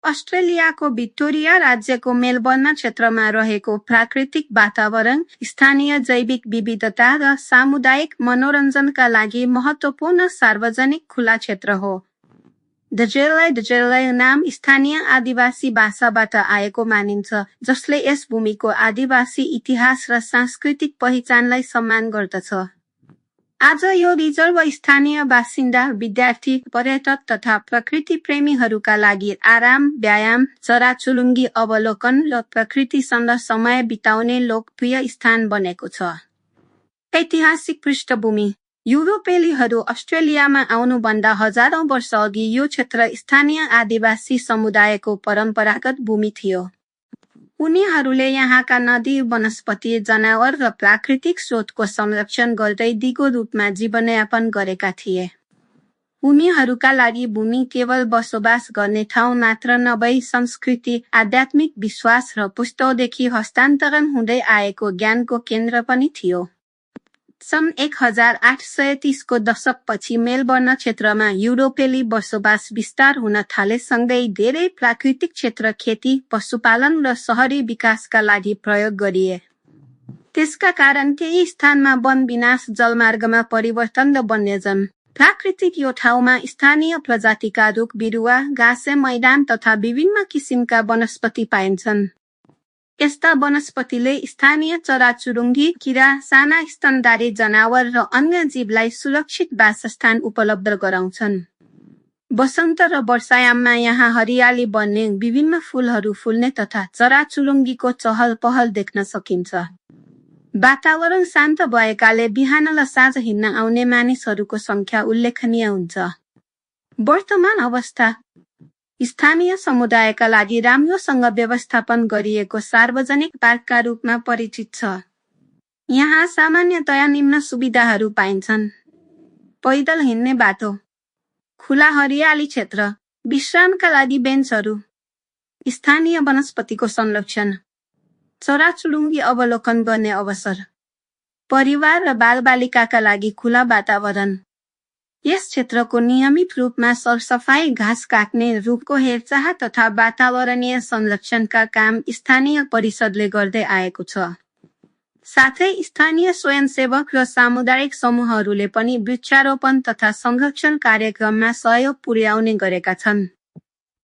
अस्ट्रेलियाको भिक्टोरिया राज्यको मेलबर्न क्षेत्रमा रहेको प्राकृतिक वातावरण स्थानीय जैविक विविधता र सामुदायिक मनोरञ्जनका लागि महत्त्वपूर्ण सार्वजनिक खुला क्षेत्र हो। दजेलै नाम स्थानीय आदिवासी भाषाबाट आएको मानिन्छ, जसले यस भूमिको आदिवासी इतिहास र सांस्कृतिक पहिचानलाई सम्मान गर्दछ। आज यो रिजर्भ स्थानीय बासिन्दा, विद्यार्थी, पर्यटक तथा प्रकृति प्रेमीहरूका लागि आराम, व्यायाम, चराचुरुङ्गी अवलोकन र प्रकृतिसँग समय बिताउने लोकप्रिय स्थान बनेको छ। ऐतिहासिक पृष्ठभूमि। युरोपेलीहरू अस्ट्रेलियामा आउनुभन्दा हजारौं वर्ष अघि यो क्षेत्र स्थानीय आदिवासी समुदायको परम्परागत भूमि थियो। उनीहरूले यहाँका नदी, वनस्पति, जनावर र प्राकृतिक स्रोतको संरक्षण गर्दै दिगो रूपमा जीवनयापन गरेका थिए। उनीहरूका लागि भूमि केवल बसोबास गर्ने ठाउँ मात्र नभई संस्कृति, आध्यात्मिक विश्वास र पुस्तौदेखि हस्तान्तरण हुँदै आएको ज्ञानको केन्द्र पनि थियो। सन् 1830 को दशकपछि मेलबर्न क्षेत्रमा युरोपेली बसोबास विस्तार हुन थालेसँगै धेरै प्राकृतिक क्षेत्र खेती, पशुपालन र शहरी विकासका लागि प्रयोग गरिए। त्यसका कारण केही स्थानमा वन विनाश, जलमार्गमा परिवर्तन र वन्यजन। प्राकृतिक यो ठाउँमा स्थानीय प्रजातिका रुख बिरुवा, घाँसे मैदान तथा विभिन्न किसिमका वनस्पति पाइन्छन्। यस्ता वनस्पतिले स्थानीय चराचुरुङ्गी, किरा, साना स्तनधारी जनावर र अन्य जीवलाई सुरक्षित वासस्थान उपलब्ध गराउँछन्। वसन्त र वर्षायाममा यहाँ हरियाली बढ्ने, विभिन्न फूलहरू फुल्ने तथा चराचुरुङ्गीको चहल पहल देख्न सकिन्छ। वातावरण शान्त भएकाले बिहान र साँझ हिँड्न आउने मानिसहरूको संख्या उल्लेखनीय हुन्छ। वर्तमान अवस्था। स्थानीय समुदायका लागि राम्रोसँग व्यवस्थापन गरिएको सार्वजनिक पार्कका रूपमा परिचित छ। यहाँ सामान्यतया निम्न सुविधाहरू पाइन्छन्। पैदल हिँड्ने बाटो, खुला हरियाली क्षेत्र, विश्रामका लागि बेन्चहरू, स्थानीय वनस्पतिको संरक्षण, चराचुरुङ्गी अवलोकन गर्ने अवसर, परिवार र बालबालिकाका लागि खुला वातावरण। यस क्षेत्रको नियमित रूपमा सरसफाई, घाँस काट्ने, रुखको हेरचाह तथा वातावरणीय संरक्षणका काम स्थानीय परिषदले गर्दै आएको छ। साथै स्थानीय स्वयंसेवक र सामुदायिक समूहहरूले पनि वृक्षारोपण तथा संरक्षण कार्यक्रममा सहयोग पुर्याउने गरेका छन्।